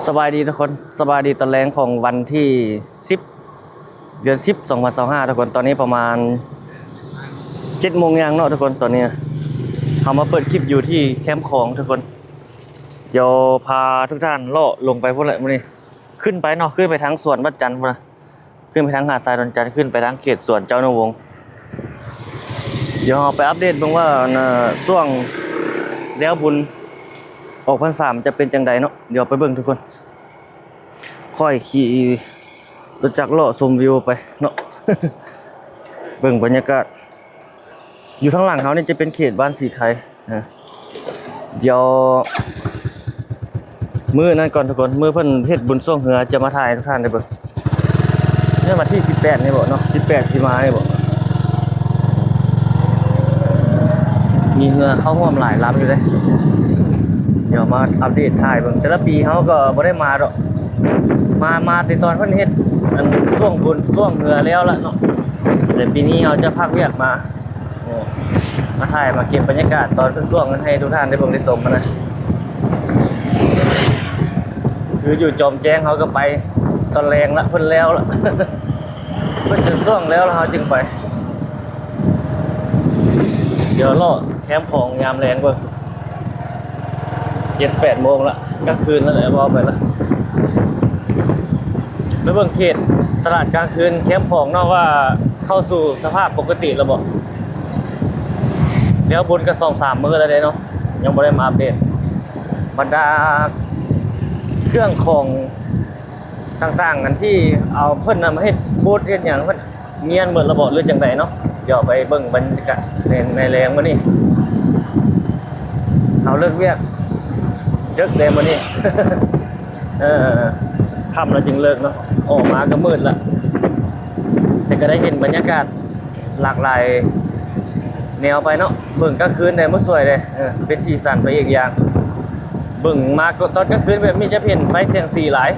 สบายดีทุกคนสบายดีตอนแรงของวันที่10เดือน10 2025ทุกคนตอนนี้ประมาณ7 โมงยังเนาะทุกคนตอนนี้เขามาเปิดคลิปอยู่ที่แคมป์ของทุกคนเดี๋ยวพาทุกท่านเลาะลงไปพวกอะไรพวกนี้ขึ้นไปเนาะขึ้นไปทางสวนวัดจันทร์พวกนะขึ้นไปทางหาดทรายดอนจันทร์ขึ้นไปทางเขตสวนเจ้านวงศ์เดี๋ยวเราไปอัปเดตบ้างว่าช่วงแล้วบุญออกพรรษาจะเป็นจังใดเนาะเดี๋ยวไปเบิ่งทุกคนค่อยขี่รถจักรเลาะชมวิวไปเนาะ เบิ่งบรรยากาศอยู่ข้างหลังเขานี่จะเป็นเขตบ้านสีไข่นะเดี๋ยวมื้อนั้นก่อนทุกคนมื้อเพิ่นเฮ็ดบุญส่งเหือจะมาถ่ายทุกท่านได้เบิ่งเนี่ยมาที่18นี่บ่เนาะ18สิมานี่บ่มีเหือเข้าร่วมหลายลำอยู่เด้เดี๋ยวมาอัปเดตถ่ายเบิ่งแต่ละปีเขาก็บ่ได้มาดอกมาติดตอนเพิ่นเฮ็ดอันช่วงบุญช่วงเหือแล้วล่ะเนาะแต่ปีนี้เราจะพักเวียกมาถ่ายมาเก็บบรรยากาศตอนเพิ่นช่วงนั้นให้ทุกท่านได้เบิ่งได้ชมกันนะคืออยู่จอมแจ้งเขาก็ไปตอนแรงละเพิ่นแล้วละ เพิ่นจะช่วงแล้วเขาจึงไปเดี๋ยวรอแคมป์ของยามแรงเบิ่ง7-8 โมงละกลางคืนแล้วแหละพอไปละแล้วเบิ่งเขตตลาดกลางคืนแคมป์ของเนาะว่าเข้าสู่สภาพปกติแล้วบ่เดี๋ยวบุญก็2-3 มื้อแล้วเด้เนาะยังบ่ได้มาอัปเดตบรรดาเครื่องของต่างๆกันที่เอาเพิ่นนำมาเฮ็ดบูธเฮ็ดหยังเพิ่นเงียนหมดแล้วบ่หรือจังไดเนาะเดี๋ยวไปเบิ่งบรรยากาศในแรงมื้อนี้เอาเลิกเวียกดึกเลยมื้อนี้ ค่ำแล้วจึงเลิกเนาะออกมาก็มืดละแต่ก็ได้เห็นบรรยากาศหลากหลายแนวไปเนาะเบิ่งกลางคืนได้มันสวยเลยเป็นสีสันไปอีกอย่างเบิ่งมาก็ตอนกลางคืนแบบนี้จะเห็นไฟแสงสีหลาย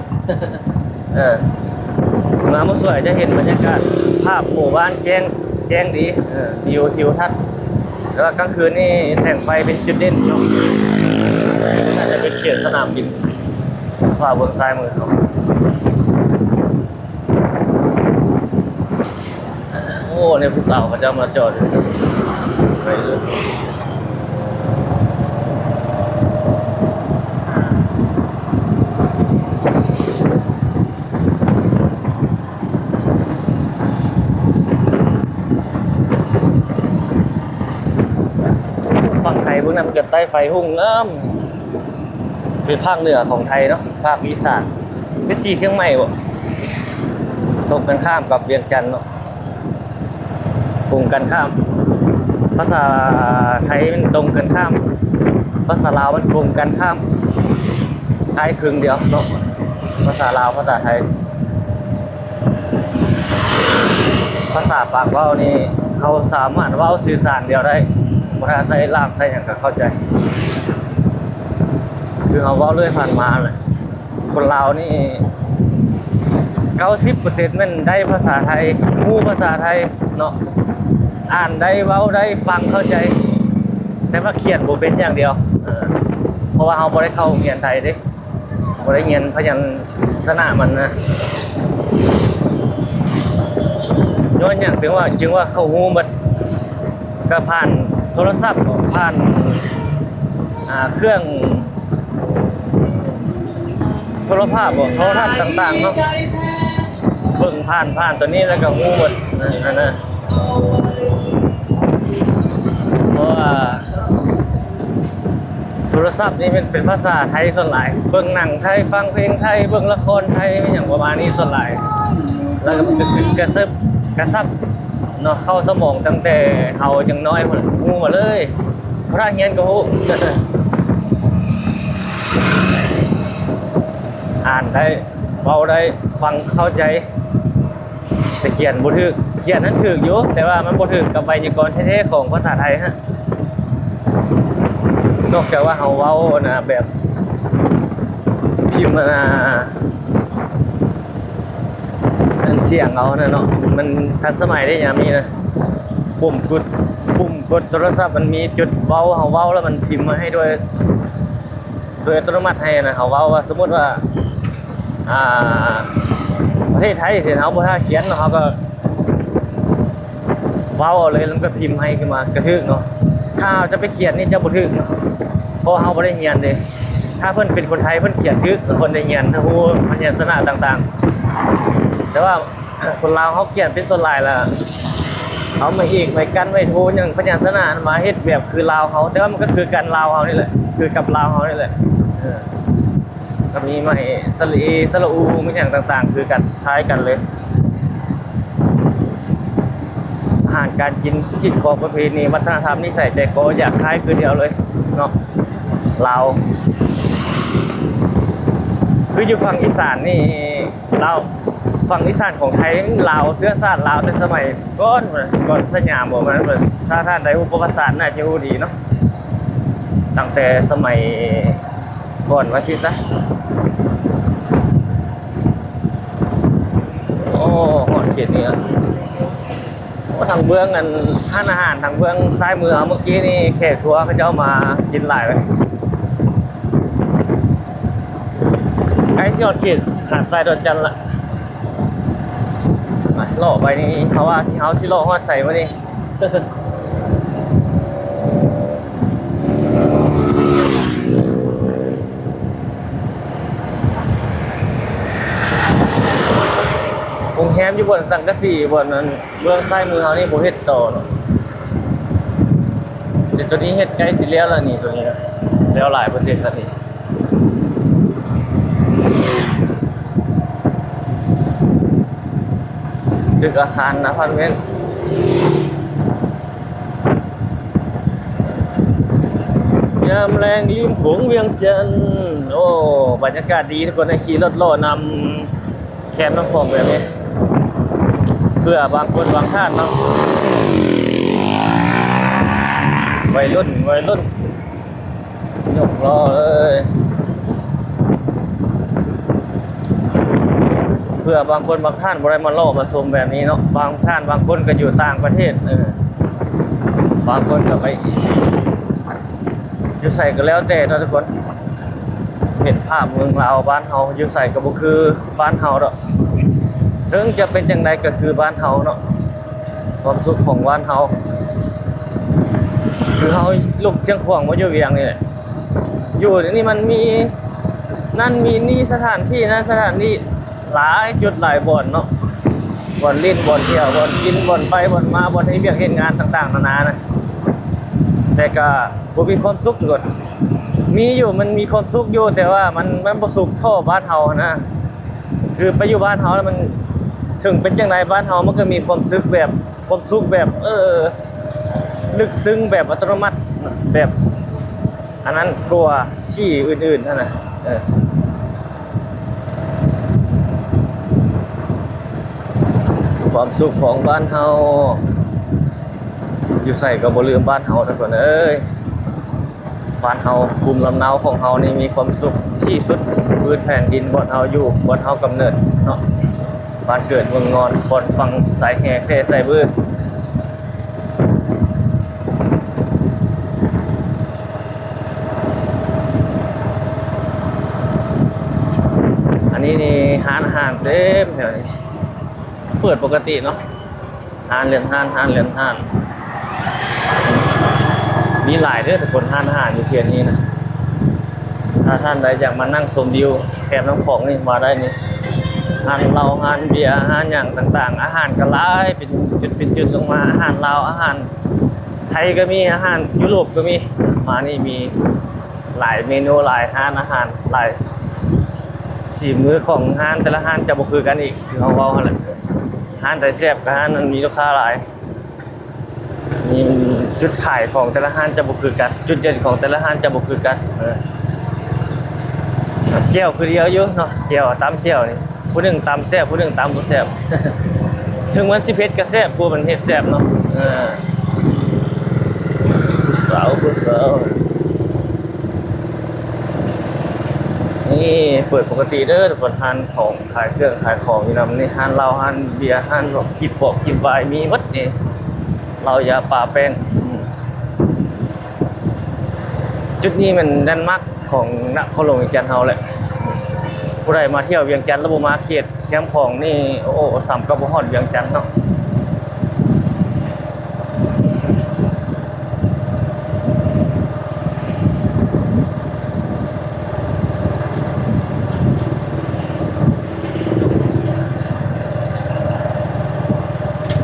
มามันสวยจะเห็นบรรยากาศภาพหมู่บ้านแจ้งดีวิวทิวทัศน์แล้วกลางคืนนี่แสงไฟเป็นจุดเด่นเนาะน่าจะเป็นเขตสนามบินขวาบนซ้ายมือเขาโอ้เนี่ยผู้สาวเขาจะมาจอดไปเลยฝั่งไทยพวกนั้นมันเกิดใต้ไฟหุ่งเป็นภาคเหนือของไทยเนาะภาคอีสานเป็นสีเชียงใหม่บ่ตรงกันข้ามกับเวียงจันทร์เนาะตรงกันข้ามภาษาไทยมันตรงกันข้ามภาษาลาวมันตรงกันข้ามคล้ายคลึงเดียวเนาะภาษาลาวภาษาไทยภาษาปากเว้านี่เขาสามารถเว้าสื่อสารเดียวได้บ่ถ้าใช้ลามใช้หยังก็เข้าใจคือเขาเว้าเรื่อยผ่านมาเลยคนลาวนี่90%มันได้ภาษาไทยรู้ภาษาไทยเนาะอ่านได้เว้าได้ฟังเข้าใจแต่ว่าเขียนบ่เป็นอย่างเดียวเพราะว่าเขาบ่ได้เข้าเรียนไทยเด้บ่ได้เรียนพยัญชนะมันนะย้อนอย่างถึงว่าจึงว่าเขาฮู้หมดก็ผ่านโทรศัพท์ผ่านเครื่องโทรภาพโทรทัศน์ต่างๆเนาะเบิ่งผ่านตัวนี้แล้วก็ฮู้หมดนั่นนะเพราะว่าโทรศัพท์นี่เป็นภาษาไทยส่วนหลายเบิ่งหนังไทยฟังเพลงไทยเบิ่งละครไทยอย่างประมาณนี้ส่วนหลายแล้วก็กระซับเนาะเข้าสมองตั้งแต่เฮายังน้อยพุ่นฮู้มาเลยพระเฮียนก็ฮู้ อ่านได้เว้าได้ฟังเข้าใจแต่เขียนบ่ถูกเขียนนั้นถูกอยู่แต่ว่ามันบ่ถูกกับไวยากรณ์แท้ๆของภาษาไทยฮะนอกจากว่าเฮาเว้านะแบบพิมพ์อันเสียงเอานะเนาะมันทันสมัยได้ยามนี้นะปุ่มกดโทรศัพท์มันมีจุดเว้าเฮาเว้าแล้วมันพิมพ์มาให้โดยอัตโนมัติให้นะเฮาเว้าว่าสมมุติว่า อ่าประเทศไทยที่เขาบ่ท่าเขียนเนาะเขาก็เว้าเอาเลยแล้วก็พิมพ์ให้ขึ้นมากระทึกเนาะถ้าจะไปเขียนนี่จะบ่ทึกเนาะเพราะเขาบ่ได้เรียนเด้ถ้าเพิ่นเป็นคนไทยเพิ่นเขียนทึกคนได้เรียนฮู้พยัญชนะต่างๆแต่ว่าคนลาวเขาเขียนเป็นส่วนหลายแล้วเอามาอีกไปกันไว้โทอย่างพยัญชนะมาเฮ็ดแบบคือลาวเขาแต่ว่ามันก็คือกันลาวเขานี่แหละคือกับลาวเขานี่แหละก็มีใหม่สระเอสระอูมีอย่างต่างๆคือกันคล้ายกันเลยอาหารการกินคิดของประเพณีวัฒนธรรมนิสัยใจคออยากคล้ายคือเดียวเลยเนาะลาวคืออยู่ฝั่งอีสานนี่ลาวฝั่งอีสานของไทยลาวเสื้อชาติลาวในสมัยก่อนสยามบ่มันถ้าท่านได้รู้ประวัติศาสตร์น่าจะรู้ดีเนาะตั้งแต่สมัยก่อนว่าคิดซะโอ้หอดเขียนนี่ทางเบื้องกันท่านอาหารทางเบื้องซ้ายมือเมื่อกี้นี่แขกทัวร์เขาเจ้ามากินหลายเลยใกล้ที่หอดเขียนหาดทรายดอนจันละหล่อไปนี่เขาว่าสิเฮาสิหล่อฮอดใส่มานี่โรงแรมอยู่บนสังกะสีบนนั้นเบื้องซ้ายมือเขานี่บ่เฮ็ดต่อเนาะแต่ตัวนี้เฮ็ดใกล้สิแล้วล่ะนี่ตัวนี้แล้วหลายเปอร์เซ็นต์แล้วนี่ตึกอาคารนะพันเมตรยามแรงริมโขงเวียงจันทน์โอ้บรรยากาศดีทุกคนให้ขี่รถโล่นำแคมน้ำของแบบนี้เพื่อบางคนบางท่านเนาะวัยรุ่นยกล้อเลยเพื่อบางคนบางท่านบริมาโลมาชมแบบนี้เนาะบางท่านบางคนก็อยู่ต่างประเทศบางคนก็ไปอยู่ใส่ก็แล้วแต่ทุกคนเห็นภาพเมืองลาวบ้านเฮาอยู่ใส่ก็บ่คือบ้านเฮาดอกถึงจะเป็นจังไดก็คือบ้านเฮาเนาะความสุขของบ้านเฮาคือเฮาลูกเชียงขวางมาอยู่เวียงนี่แหละอยู่นี่มันมีนั่นมีนี่สถานที่นั่นสถานที่หลายจุดหลายบ่อนเนาะบ่อนเล่นบ่อนเที่ยวบ่อนกินบ่อนไปบ่อนมาบ่อนให้เวียกเฮ็ดงานต่างๆนานานะแต่ก็บ่มีความสุขเลยมีอยู่มันมีความสุขอยู่แต่ว่ามันบ่สุขเท่าบ้านเฮานะคือไปอยู่บ้านเฮาแล้วมันถึงเป็นจังไดบ้านเฮามันก็มีความสุขแบบลึกซึ้งแบบอัตโนมัติแบบอันนั้นกลัวที่อื่นๆนั่นน่ะความสุขของบ้านเฮาอยู่ใส่ก็บ่ลืมบ้านเฮาทุกคนเอ้ยบ้านเฮาภูมิลำเนาของเฮานี่มีความสุขที่สุดพื้นแผ่นดินบ่อนเฮาอยู่บ่อนเฮากำเนิดเนาะบ้านเกิดเมืองนอนบ่อนฟังสายแห่แพร่สายบื้ออันนี้นี่ร้านอาหารเต็มแถวนี้เปิดปกติเนาะร้านเรือนห้านมีหลายเด้อทุกคนร้านอาหารอยู่เพียงนี้นะถ้าท่านใดอยากมานั่งชมวิวแคมน้ำของนี่มาได้นี่ร้านเหล้าร้านเบียร์ร้านอย่างต่างๆอาหารก็หลายเป็นจุดลงมาอาหารลาวอาหารไทยก็มีอาหารยุโรปก็มีมานี่มีหลายเมนูหลายร้านอาหารหลายสีมือของร้านแต่ละร้านจะบ่คือกันอีกคือเขาเว้าหั่นแหละร้านใดแซ่บก็ร้านนั้นมีลูกค้าหลายมีจุดขายของแต่ละร้านจะบ่คือกันจุดเด่นของแต่ละร้านจะบ่คือกันแจ่วคือเดียวอยู่เนาะแจ่วตำแจ่วนี่ผู้หนึงตำแซ่บผู้หนึงตำบ่แซ่บ ถึงมันสิเผ็ดก็แซ่บผู้มันเฮ็ดแซ่บเนาะผู้สาวนี่เปิดปกติเด้อทุกคนร้านของขายเครื่องขายของอยู่นำนี่ร้านเหล้าร้านเบียร์ร้านแบบกินไวน์มีหมดนี่เราอย่าป่าแป้งจุดนี้มันแลนด์มาร์คของนครหลวงจันทน์เฮาแหละ ผู้ใดมาเที่ยวเวียงจันทร์แล้วบ่มาเขตแคมป์ของนี่โอ้สำกับบ่ฮอดเวียงจันทน์เนาะ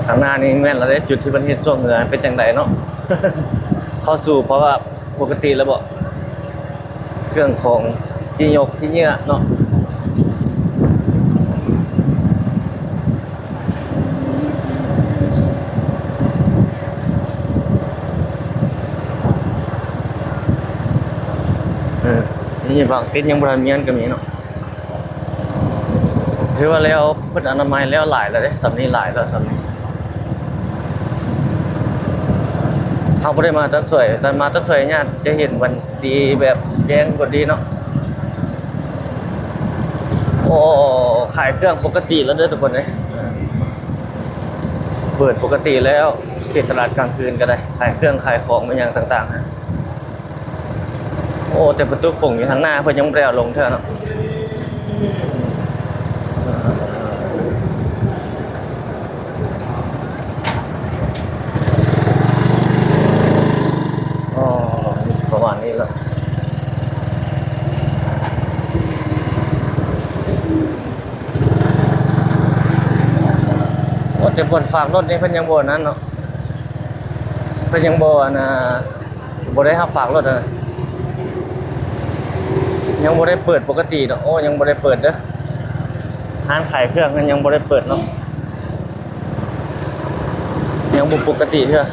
ข้างหน้านี่แม่นแล้วเด้จุดที่ประเทศช่วงเหนือเป็นจังไดเนาะ เข้าสู่เพราะว่าปกติแล้วบ่เครื่องของที่ยกที่เหยื่อเนาะนี่บางติดยังบ่ทันมีอันก็มีเนาะถือว่าแล้วเพิ่นอนามัยแล้วหลายแล้วเด้สำนี้หลายแล้วสำนี้เฮาบ่ได้มาตักสวยแต่มาตักสวยเนี่ยจะเห็นวันดีแบบแจ้งกว่าดีเนาะโอ้ขายเครื่องปกติแล้วเด้อทุกคนเด้เปิดปกติแล้วเขตตลาดกลางคืนก็ได้ขายเครื่องขายของมันอย่างต่างๆฮะโอ้แต่ประตูฝงอยู่ทางหน้าเพิ่นยังบ่ได้เอาลงเท่าเนาะอ๋อประมาณนี้แล้วโอ้แต่บนฝากรถนี่เพิ่นยังบ่นั้นเนาะเพิ่นยังบ่อันน่ะบ่ได้รับฝากรถอะยังบ่ได้เปิดปกติเนาะโอ้ยังบ่ได้เปิดเด้อร้านขายเครื่องนั้นยังบ่ได้เปิดเนาะยังบ่ปกติเด้อ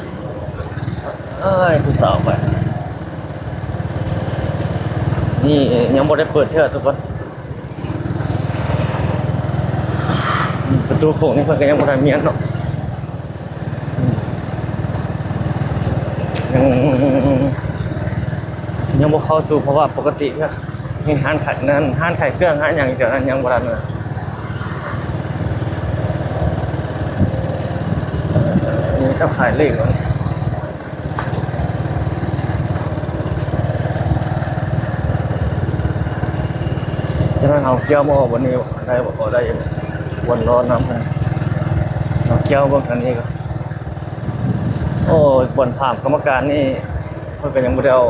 เอ้ยผู้สาวไปนี่ยังบ่ได้เปิดเด้อทุกคนประตูโค้งนี่เพิ่นก็ยังบ่ได้มีอันเนาะยังยังบ่เข้าสู่เพราะว่าปกติเด้อนี่ร้านขายนั้นร้านขายเครื่องร้านหยังเดี๋ยวนั้นยังบ่ทันเลยนี่ก็ขายเลขเนาะฉะนั้นเอาเกี่ยวมาออกวันนี้ได้บ่ได้วนร้อนน้ำเอาเกี่ยวเบิ่งอันนี้ก็โอ้ยบ่อนถามกรรมการนี่เพิ่นก็ยังบ่ได้เอา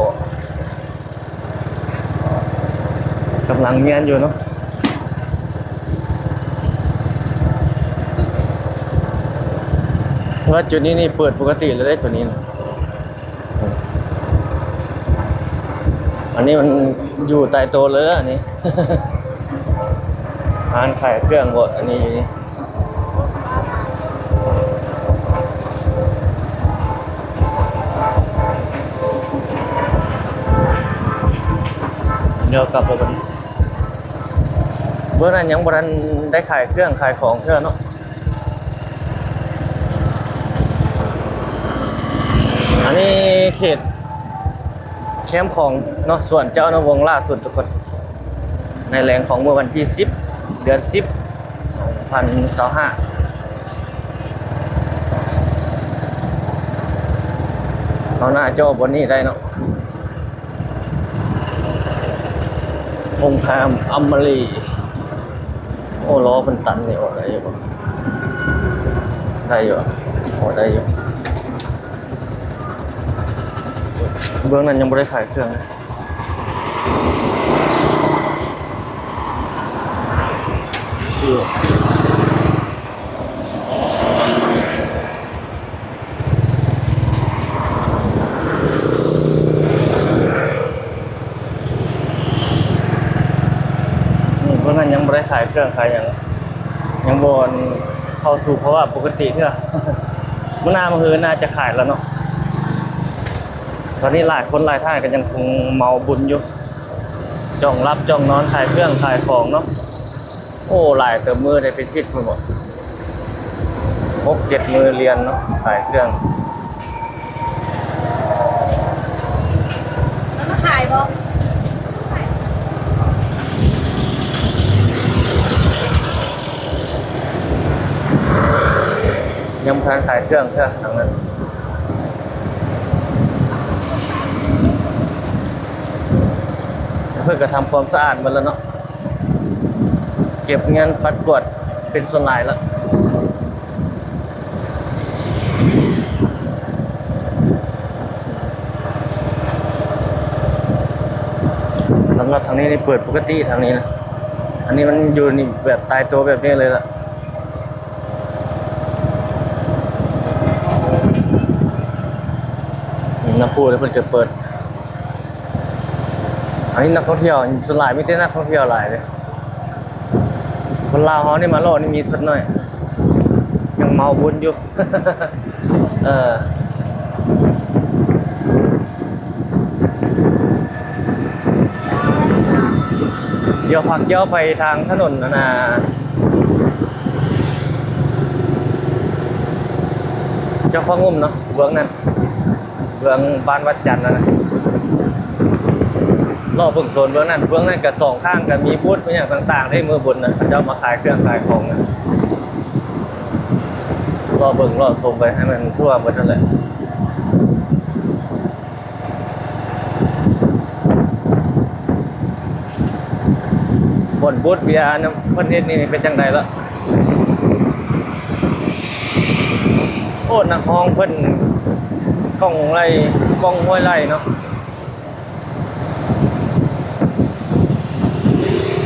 กำลังเมียนอยู่เนาะเพราะว่าจุดนี้นี่เปิดปกติเลยได้ตัวนี้นะอันนี้มันอยู่ใต้โต๊ะเลยอันนี้ ร้านขายเครื่องบดอันนี้เดี๋ยวกลับไปกันเมื่อนั้นยังบ่ทันได้ขายเครื่องขายของเท่าเนาะอันนี้เขตแคมป์ของเนาะส่วนเจ้านวงศ์ล่าสุดทุกคนในแรงของเมื่อวันที่10 เดือน 10 2025เอาหน้าจอบนนี้ได้เนาะองค์พามอัมมารีโอ้ล้อมันตันนี่โอ้ได้อยู่ได้อยู่โอ้ได้อยู่เบื้องนั้นยังไม่ได้ขายเครื่องเลยเบื้องนั้นยังไม่ได้ขายเครื่องขายยังบนเข้าสู่เพราะว่าปกติเถอะเมื่อหน้ามาฮือน่าจะขายแล้วเนาะตอนนี้หลายคนหลายท่านก็ยังคงเมาบุญอยู่จ้องรับจ้องนอนขายเครื่องขายของเนาะโอ้หลายเติมมือได้เป็นชิดไปหมด6-7 มือเรียนเนาะขายเครื่องแล้วมาขายบ่ยังทานขายเครื่องใช่ไหมทางนั้นเพื่อจะทำความสะอาดมันแล้วเนาะ ก็บเงินปัดกวาดเป็นส่วนหลายแล้วสำหรับทางนี้นี่เปิดปกติทางนี้นะอันนี้มันอยู่นี่แบบตายตัวแบบนี้เลยล่ะน้ำพุแล้วเพิ่นจะเปิดอันนี้นักท่องเที่ยวส่วนหลายไม่ใช่นักท่องเที่ยวหลายเลยคนลาวเขานี่มาโลดนี่มีสักหน่อยยังเมาบุญอยู่ เดี๋ยวพักเจ้าไปทางถนนนะเจ้าฟ้างุ่มเนาะเบื้องนั้นเบื้องบ้านวัดจันทร์นะรอบเบื้องโซนเบื้องนั้นกับสองข้างกับมีบูธเป็นอย่างต่างๆได้มือบนนะเจ้ามาขายเครื่องขายของนะรอเบิ่งรอชมไปให้มันทั่วหมดนั่นแหละบนบูธเบียร์น้ำประเทศนี้เป็นจังไดละโอ้นักห้องเพิ่นกล้องไล่กล้องห้วยไล่เนาะ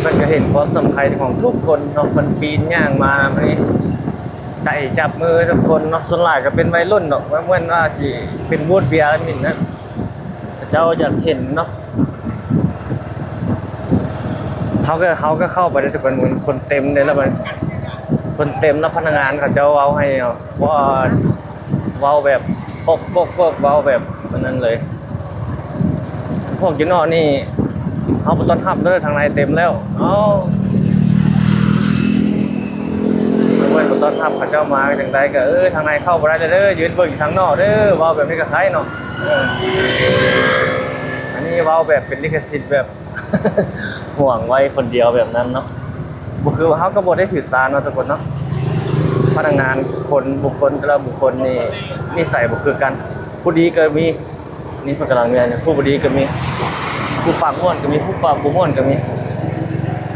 มันก็เห็นความสำคัญของทุกคนเนาะมันปีนย่างมามันนี่ไต่จับมือทุกคนเนาะส่วนหลายก็เป็นวัยรุ่นเนาะเหมือนว่าที่เป็นบูธเบียร์มินนะเจ้าอยากเห็นเนาะเขาก็เข้าไปได้ทุกคนมันคนเต็มเลยแล้วมันคนเต็มแล้วพนักงานเขาจะเว้าให้เอาว่าเว้าแบบปกเว้าแบบนั้นเลยพวกอยู่นอกนี่เขาไปต้อนรับด้วยทางในเต็มแล้วเมื่อต้อนรับเขาเจ้ามาอย่างใดก็ทางในเข้าไปได้เด้อยืนเบิ่งทางนอกเด้อเว้าแบบนี้ก็คล้ายเนาะอันนี้เว้าแบบเป็นลิขสิทธิ์แบบ ห่วงไว้คนเดียวแบบนั้นเนาะบุคือเขาก็บ่ได้ถือสาเนาะทุกคนเนาะพนักงานคนบุคคลแต่ละบุคคลนี่นิสัยบ่คือกันผู้ดีก็มีนี่เพิ่นกำลังมีผู้บ่ดีก็มีผู้ปากม่วนก็มีผู้ปากบ่ม่วนก็มี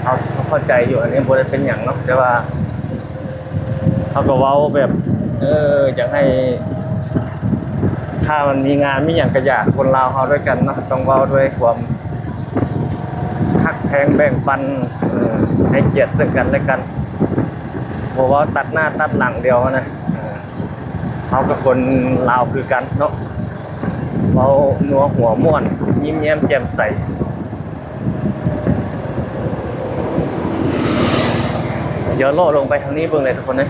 เขาเข้าใจอยู่อันนี้บ่ได้เป็นหยังเนาะแต่ว่าเขาก็เว้าแบบอยากให้ถ้ามันมีงานมีหยังก็อยากคนลาวเฮาด้วยกันเนาะต้องเว้าด้วยความฮักแพงแบ่งปันให้เกียรติซึ่งกันและกันบอกว่าตัดหน้าตัดหลังเดียวนะเขากับคนลาวคือกันเนาะเรานัวหัวม่วนยิ้มแย้มแจ่มใสเดี๋ยวโลดลงไปทางนี้เบิ่งเลยทุกคนนะ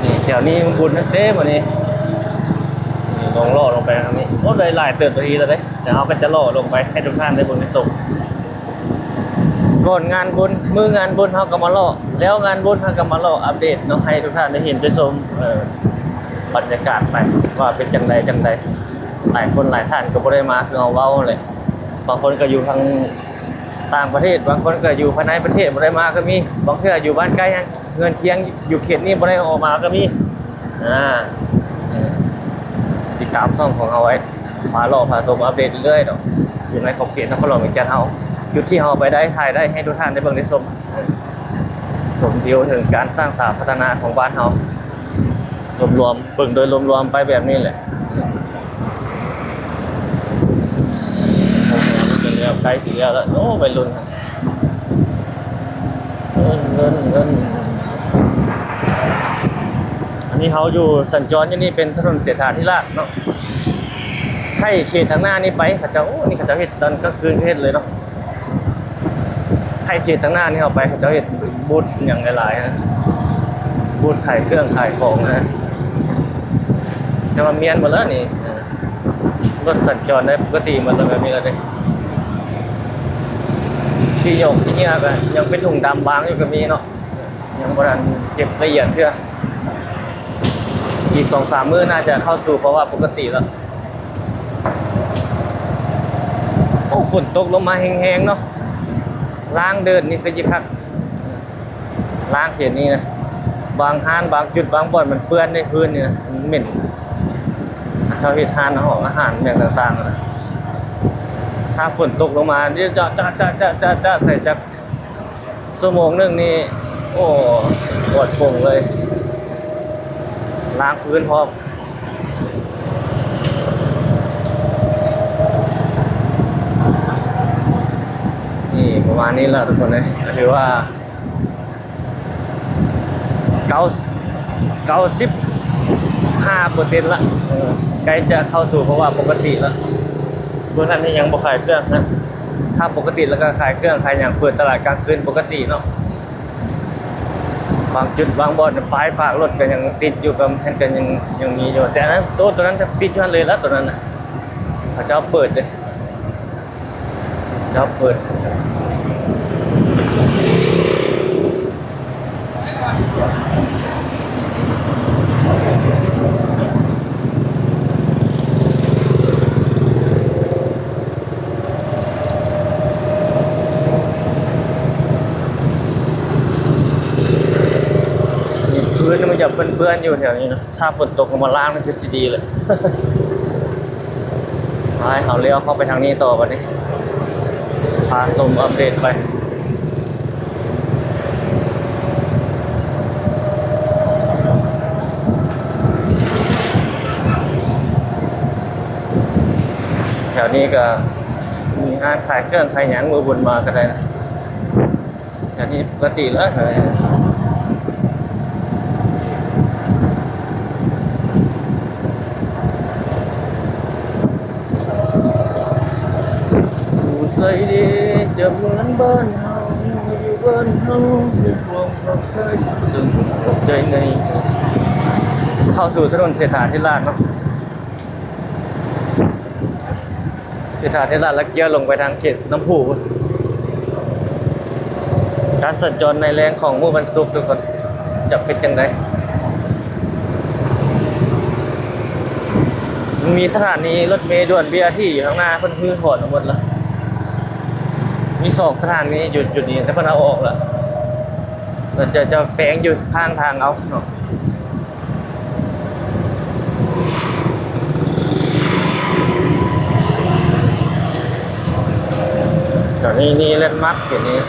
นี่แถวนี้บุญนะเต้วันนี้ลงโลดลงไปทางนี้โอ้ได้หลายเติบทีแล้วเด้เดี๋ยวเขาก็จะโลดลงไปให้ทุกท่านได้บุญได้สุขก่อนงานบุญมื้องานบุญเขาก็มาโลดแล้วงานบุญเขาก็มาโลดอัปเดตเนาะให้ทุกท่านได้เห็นได้ชมบรรยากาศไปว่าเป็นจังใดหลายคนหลายท่านก็บ่ได้มาคือเอาเว้าเลยบางคนก็อยู่ทางต่างประเทศบางคนก็อยู่ภายในประเทศบ่ได้มาก็มีบางเทื่ออยู่บ้านใกล้เงินเคียงอยู่เขตนี้บ่ได้ออกมาก็มีติดตามช่องของเฮาไว้พาโลพาชมอัปเดตเรื่อยๆเนาะอยู่ในขอบเขตนครหลวงเวียงจันทน์เฮาจุดที่เฮาไปได้ถ่ายได้ให้ทุกท่านได้เบิ่งได้ชมสมเดียวถึงการสร้างสรรค์พัฒนาของบ้านเฮารวมๆเบิ่งโดยรวมๆไปแบบนี้แหละเป็นแล้วใกล้สิแล้วโอ้ไปลุ้นเงินอันนี้เขาอยู่สัญจรอยู่นี่เป็นถนนเสถาธิราชเนาะใช่เขตทางหน้านี่ไปเขาจะนี่เขาจะเฮ็ดตอนกลางคืนเฮ็ดเลยเนาะใครเขตทางหน้านี่เขาไปเขาจะเฮ็ดบูธอย่างหลายๆนะบูธขายเครื่องขายของนะจะมาเมียนหมดแล้วนี่รถสัญจรได้ปกติหมดแล้วแบบนี้เลยที่หยกที่เนี้ยก็ยังเป็นถุงดำบางอยู่ก็มีเนาะยังบ่ทันเก็บละเอียดเชื่ออีก 2-3 มื้อน่าจะเข้าสู่เพราะว่าปกติแล้วโอ้ฝนตกลงมาแห้งๆเนาะล้างเดินนี่ก็ยิคักล้างเขตนี้นะบางห้านบางจุดบางบ่อนมันเปื้อนในพื้นนี่นะเหม็นชาวเฮ็ดทานของอาหารอย่างต่างๆนะถ้าฝนตกลงมาเดี๋ยวจะใส่จัก ชั่วโมงหนึงนี่โอ้ปวดปุ่งเลยล้างพื้นพร้อมนี่ประมาณนี้แหละทุกคนเลยถือว่า95%ละใกล้จะเข้าสู่ภาวะปกติแล้วเบื้องต้นนี่ยังบ่ขายเครื่องนะถ้าปกติแล้วก็ขายเครื่องขายอย่างเปิดตลาดกลางคืนปกติเนาะบางจุดบางบ่อนป้ายฝากรถก็ยังติดอยู่กับแทนกันยังมีอยู่แต่นั้นตัวนั้นจะปิดมันเลยแล้วตัวนั้นนะเขาเจ้าเปิดเลยเจ้าเปิดพื้นมันจะเปื้อนๆอยู่แถวนี้นะถ้าฝนตกลงมาล้างนั่นคือสิดีเลย ไปเอาเลี้ยวเข้าไปทางนี้ต่อวันนี้พาชมอัปเดตไปแถวนี้ก็มีร้านขายเครื่องขายหยังมือบนมาก็ได้นะแถวนี้ปกติแล้วใส่ดีจะเหมือนบ้านเฮาอยู่บ้านเฮาอยู่รวมเราเคยสงบใจในเข้าสู่ถนนเศรษฐาธิราชเนาะเศรษฐาธิราชแล้วเกี้ยวลงไปทางเขตน้ำพุการสัญจรในแรงของมู่บรรทุกทุกคนจะเป็นจังไดมีสถานีรถเมล์ด่วน BRT อยู่ข้างหน้าเพิ่นฮือถอดออกหมดแล้วมี2สถานีอยู่จุดนี้แต่เพิ่นเอาออกแล้วเราจะแปลงอยู่ข้างทางเอาเนาะเดี๋ยวนี้เล่นมัดเดี๋ยวนี้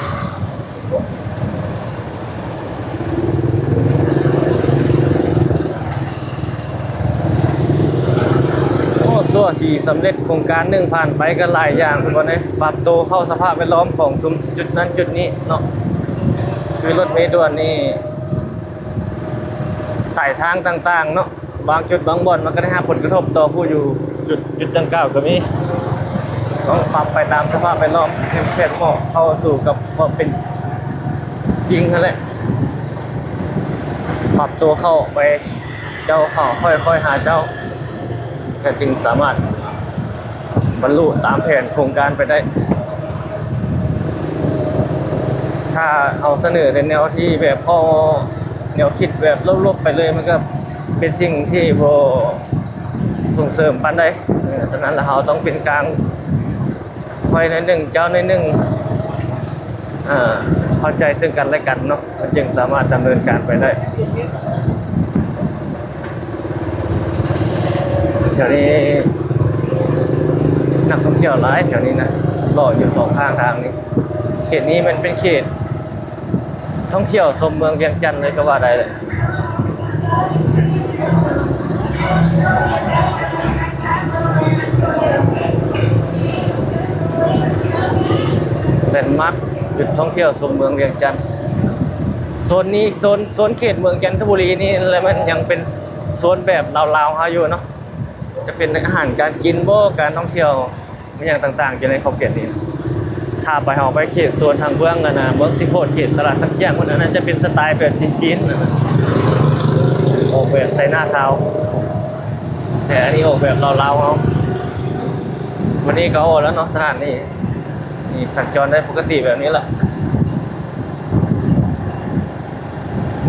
ส่วนที่สำเร็จโครงการหนึ่งผ่านไปก็หลายอย่างทุกคนเลยปรับตัวเข้าสภาพแวดล้อมของชุมจุดนั้นจุดนี้เนาะคือรถเมล์ด่วนนี่สายทางต่างๆเนาะบางจุดบางบ่อนมันก็ได้รับผลกระทบต่อผู้อยู่จุดดังกล่าวก็มีต้องปรับไปตามสภาพแวดล้อมให้แค่เหมาะเข้าสู่กับความเป็นจริงนั่นแหละปรับตัวเข้าไปเจ้าเข้าค่อยๆหาเจ้าก็จึงสามารถบรรลุตามแผนโครงการไปได้ ถ้าเอาเสนอในแนวที่แบบพอแนวคิดแบบลบๆไปเลยมันก็เป็นสิ่งที่บ่ส่งเสริมปานใดฉะนั้นเราต้องเป็นกลางคอยในหนึ่งเจ้าในหนึ่งเข้าใจซึ่งกันและกันเนาะจึงสามารถดำเนินการไปได้แถวนี้นักท่องเที่ยวหลายแถวนี้นะรออยู่2ข้างทางนี้เขตนี้มันเป็นเขตท่องเที่ยวชมเมืองเวียงจันทร์เลยก็ว่าได้เลยแลนด์มาร์คจุดท่องเที่ยวชมเมืองเวียงจันทร์โซนนี้โซนเขตเมืองจันทบุรีนี่อะไรมันยังเป็นโซนแบบลาวๆเฮาอยู่เนาะจะเป็นอาหารการกินบ่การท่องเที่ยวอย่างต่างๆอยู่ในขอบเขตนี้ถ้าไปเฮาไปเขตโซนทางเบื้องนะเบื้องสิโคตรเขตตลาดสักแจ้งพวกนั้นจะเป็นสไตล์แบบจีนๆนะออกแบบใส่หน้าเท้าแต่อันนี้ออกแบบลาวๆเฮาวันนี้ก็แล้วเนาะสถานนี้นี่สัญจรได้ปกติแบบนี้แหละ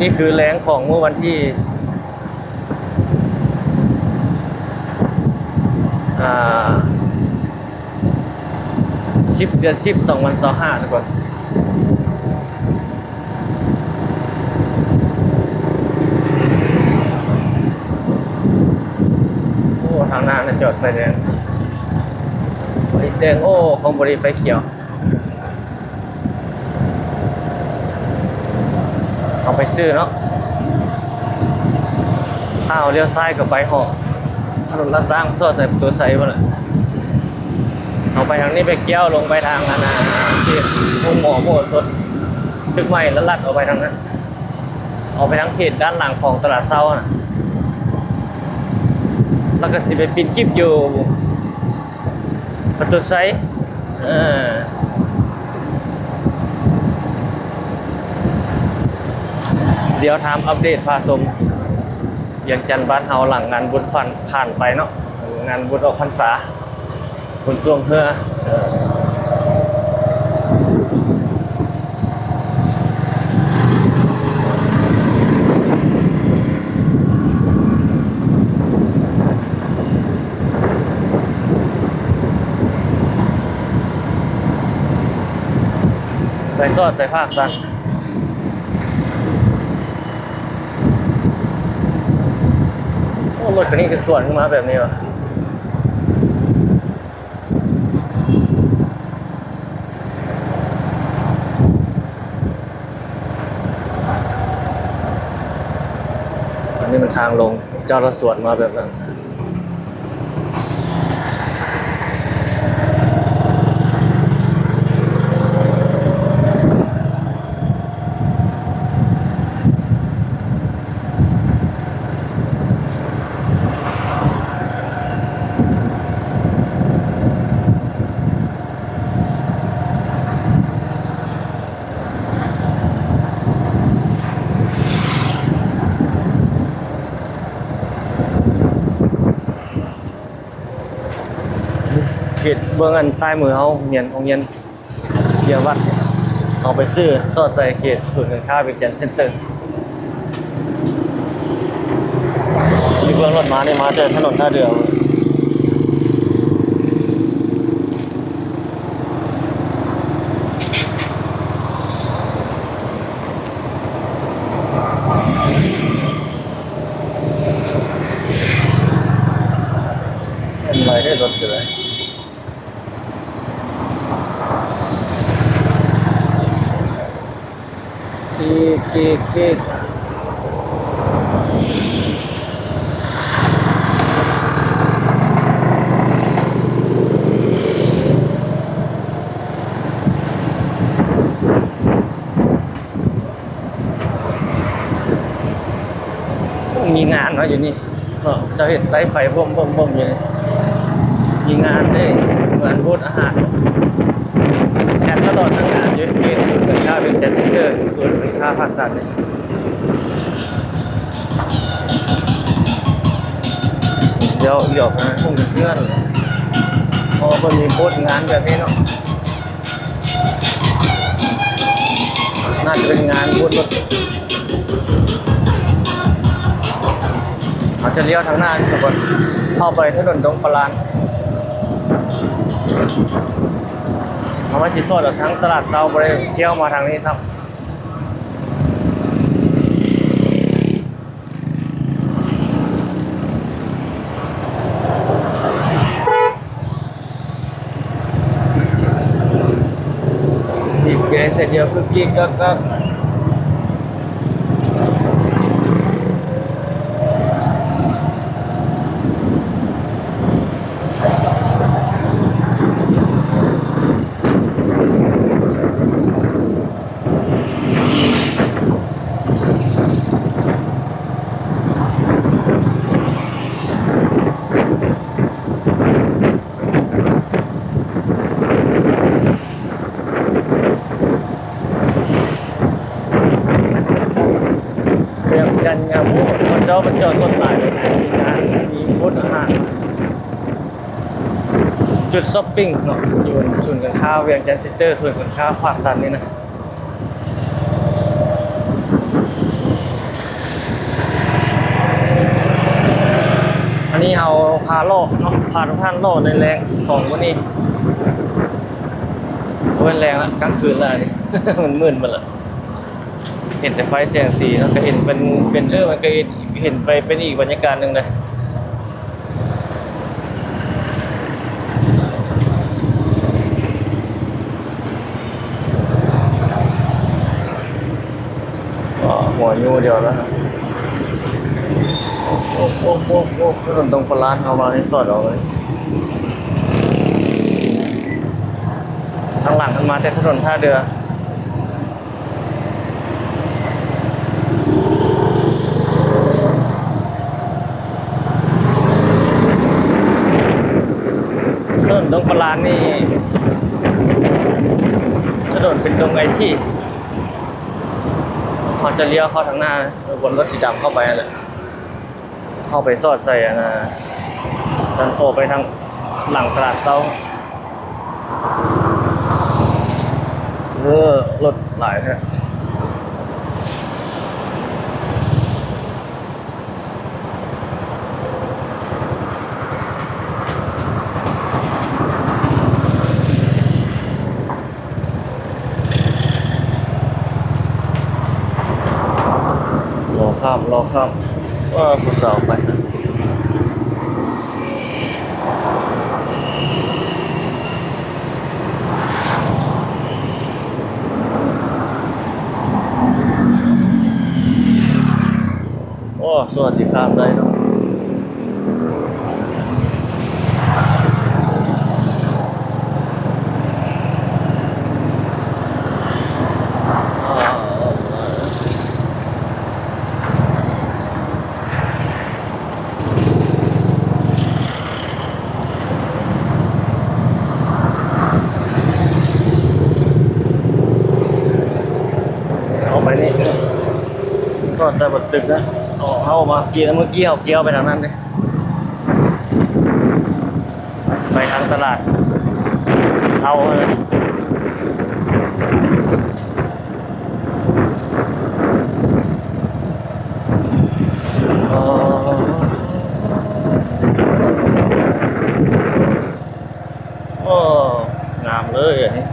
นี่คือแรงของเมื่อวันที่10 เดือน 10 2025ทุกคนโอ้ทางหน้าจอดไฟแดงไฟแดงโอ้ของบริไฟเขียว ไปซื้อเนาะถ้าเอาเลี้ยวซ้ายก็ไปหอถนนลาดสร้างซอดใส่ประตูใส่บ่ล่ะเอาไปทางนี้ไปเกี้ยวลงไปทางนั้นที่มุมหมอโมดสดตึกใหม่แล้วลัดออกไปทางนั้นออกไปทางเขตด้านหลังของตลาดเซาน่ะแล้วก็สิไปปิดคลิปอยู่ประตูไซเดี๋ยวถามอัปเดตพาชมเวียงจันทน์บ้านเฮาหลังงานบุญฟันผ่านไปเนาะงานบุญออกพรรษาบุญสวงเฮือใส่ซอดใส่ภาคสันโอ้รถคันนี้คือส่วนขึ้นมาแบบนี้วะอันนี้มันทางลงเจ้ารถสวนมาแบบนั้นเขตเบื้องอันซ้ายมือเขาเงียนของเงียนเดียวัดเอาไปซื้อซอดใส่เขตศูนย์การค้าเวียงจันทน์เซ็นเตอร์มีเบื้องรถมาเนี่ยมาจากถนนท่าเรือเป็นไรได้รถอยู่เลยเกมีงานเนาะอยู่นี่จะเห็นไต้ไฟบ่มอยู่นี่มีงานได้งานบูธอาหารการตลอดทั้งงานอยู่เขตศูนย์การค้าเวียงจันทน์เซ็นเตอร์ศูนย์การค้าภาคสันเนี่ยเดี๋ยวหยอกนะพวกเพื่อนพอคนมีบูธงานแบบนี้เนาะน่าจะเป็นงานบูธรถเราจะเลี้ยวทางหน้าทุกคนเข้าไปถนนดงปลานเอาไว้ชิโซ่จากทั้งตลาดเซาไปเที่ยวมาทางนี้ครับดีเกเสร็จเดียวคือกี้ก็เรียงจันทน์งามบูธคนเจ้าเป็นเจ้าต้นหลายมีงานมีบูธอาหารจุดช้อปปิ้งเนาะอยู่ศูนย์การค้าเวียงจันทน์เซ็นเตอร์ศูนย์การค้าภาคสันนี่นะอันนี้เอาพาโลกเนาะพาทุกท่านโลกในแรงของวันนี้เป็นแรงละกลางคืนเลยมันมืดมาละเห็นแต่ไฟแสงสีแล้วก็เห็นเป็นมันก็เห็นไปเป็นอีกบรรยากาศหนึ่งเลยหัว อยู่เดียวแล้วครับโอ้โอ้โอ้โอ้ถนนตรงปลาเข้ามาในซอยออกเลยทางหลังมันมาแต่ถนนท่าเรือถนนตรงปลานี่ถนนเป็นตรงไอ้ที่เขาจะเลี้ยวเข้าทางหน้าบนรถสีดำเข้าไปเลยเข้าไปซอดใส่นะจนโผล่ไปทางหลังตลาดเซารถหลายแท้รอข้ามว่าผู้สาวไปนะโอ้สวัสดีข้ามได้เนาะเข้าไปนี่สอดใจบนตึกนะเข้ามาเมื่อกี้เอาเกี้ยวไปทางนั้นเลยไปทางตลาดเซาเลยโอ้งามเลยอันนี้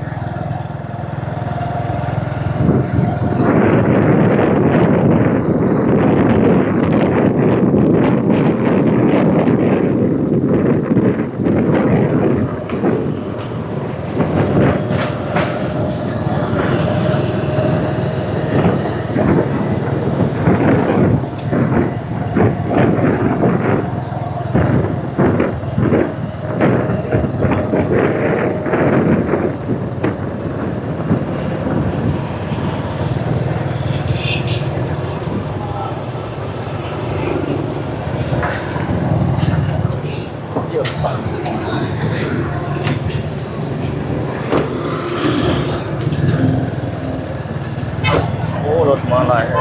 โอ้รถมาหลายเลย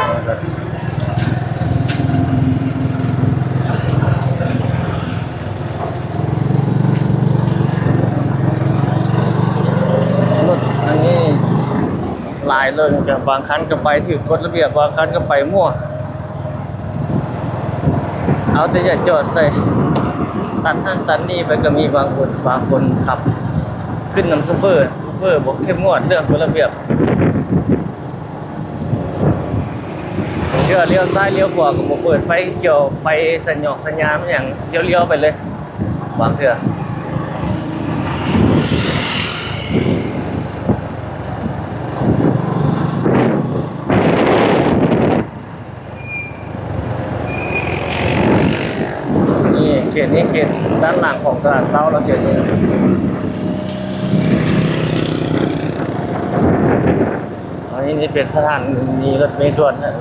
รถอันนี้หลายเลยจะบางคันก็ไปถือกฎระเบียบบางคันก็ไปมั่วเอาแต่อย่าจอดใส่ตัดนั่นตัดนี่ไปก็มีบางคนขับขึ้นนำซูเฟอร์บอกเข้มงวดเรื่องกฎระเบียบเชื่อเลี้ยวซ้ายเลี้ยวขวาก็บ่เปิดไฟเขียวไฟสัญญาณอย่างเลี้ยวไปเลยบางเทื่อนี่เขตนี้เขตด้านหลังของตลาดเช้าเราเขตนี้อันนี้นี่เป็นสถานมีรถเมล์ด่วนนะ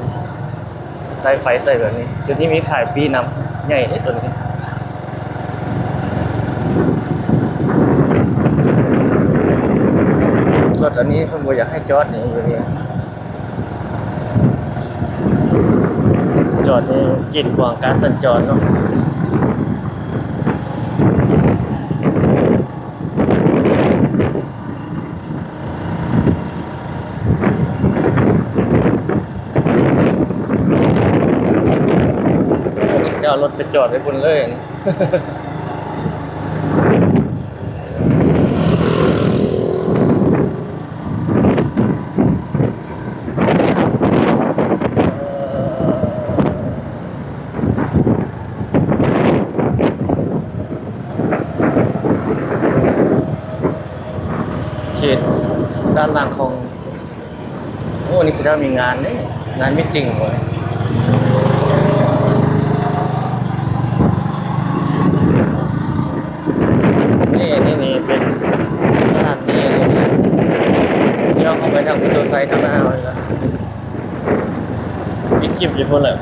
ใส่ไฟใส่แบบนี้จุดที่มีขายปีน้ำใหญ่ในตัวนี้รถอันนี้ผมอยากให้จอดนี่อยู่นี่จอดนี่กีดขวางการสัญจรเนาะจะเอารถไปจอดไว้บนเลยเขตด้านหลังของโอ้นี่คือถ้ามีงานนี่งานมิตติ้งเลย จิบอยู่คนแหละ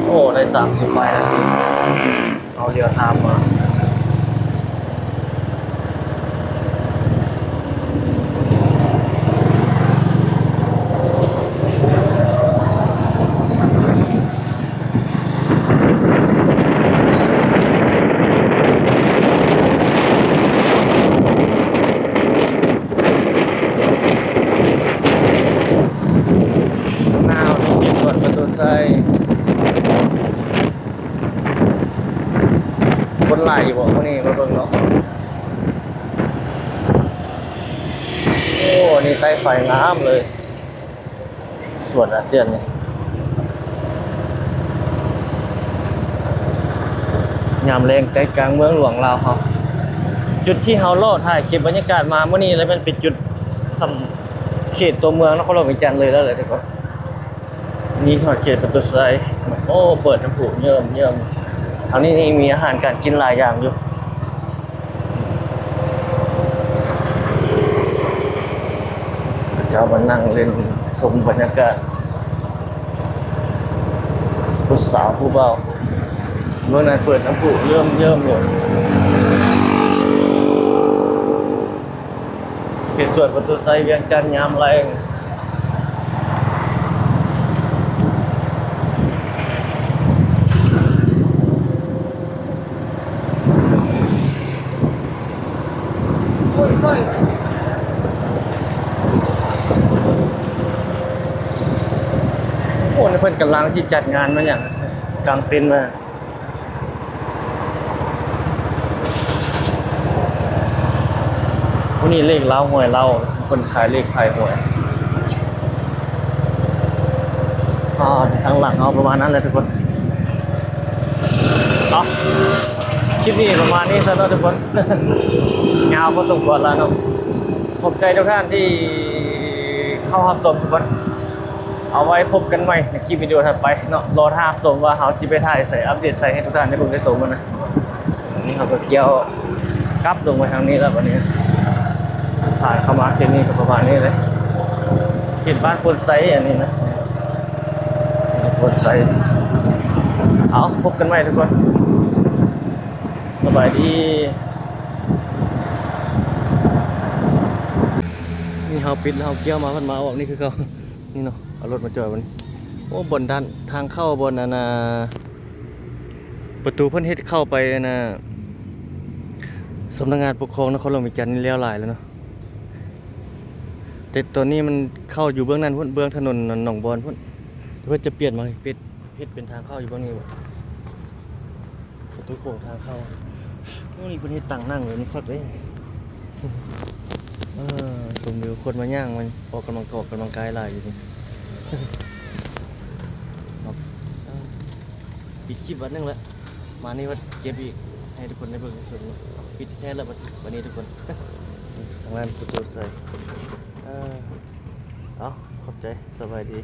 โอ้ได้30ใบแล้วพี่เอาเรือทามมาหนาวนี่เก็บส่วนประตูไซคนไหลอยู่บ่พวกนี้มาเบิ่งเนาะโอ้นี่ใต้ไฟงามเลยส่วนอาเซียนนี่ยามแรงใจกลางเมืองหลวงลาวเขาจุดที่เฮาโลดถ่ายเก็บบรรยากาศมาเมื่อนี้แล้วมันเป็นจุดสำเขตตัวเมืองนครหลวงวิจันทร์เลยแล้วเลยทุกคนนี่หอดเขตประตูไซโอ้เปิดน้ำผุเยิ่มทางนี้นี่มีอาหารการกินหลายอย่างอยู่เจ้ามานั่งเล่นชมบรรยากาศผู้สาวผู้เบาเมื่อนั้นเปิดน้ำผุเยิ่มอยู่เขตส่วนประตูไซเวียงจันทร์ยามแรงโอ้นี่เพิ่นกำลังที่จัดงานมาอย่างกลางเต็นท์มาพวกนี้เลขเล้าหวยเล้าคนขายเลขขายหวยทางหลังเอาประมาณนั้นเลยทุกคนเอาคลิปนี้ประมาณนี้ซะเนาะทุกคน ยาวพอสมควรแล้วเนาะขอบใจทุกท่านที่เข้ารับชมทุกคน เอาไว้พบกันใหม่ในคลิปวิดีโอถัดไปเนาะรอท่าชมว่าเขาจะไปถ่ายใส่อัปเดตใส่ให้ทุกท่านได้เบิ่งได้ชมกันนะวันนี้เขาก็เกี่ยวกลับลงมาทางนี้แล้ววันนี้ผ่านเข้ามาที่นี่ก็ประมาณนี้เลยเขตบ้านคนไซอันนี้นะคนไซเอาพบกันใหม่ทุกคนสบายดีนี่เขาปิดแล้วเขาเกี่ยวมาเพิ่นมาออกนี่คือเขานี่เนาะเอารถมาจอดวันนี้โอ้บนด้านทางเข้าบนน่ะประตูเพิ่นเฮ็ดเข้าไปนะสำนักงานปกครองนครหลวงวิจันทร์นี่แล้วหลายแล้วเนาะแต่ตอนนี้มันเข้าอยู่เบื้องนั้นพุ่นเบื้องถนนหนองบอนพุ่นเพิ่นจะเปลี่ยนมาเฮ็ดเป็นทางเข้าอยู่เบื้องนี้บ่ประตูโค้งทางเข้าโอ้นี่เพิ่นเฮ็ดตั้งนั่งเลยนี่คักเด้สมวิวคนมาย่างมันออกกำลังกายหลายอยู่นี่ครับปิดคลิปวันนึงแล้วมานี่ว่าเก็บอีกให้ทุกคนได้เบิ่งส่วนปิดแค่แล้ววันนี้ทุกคน ทางร้านประตูใส่เอาขอบใจสบายดี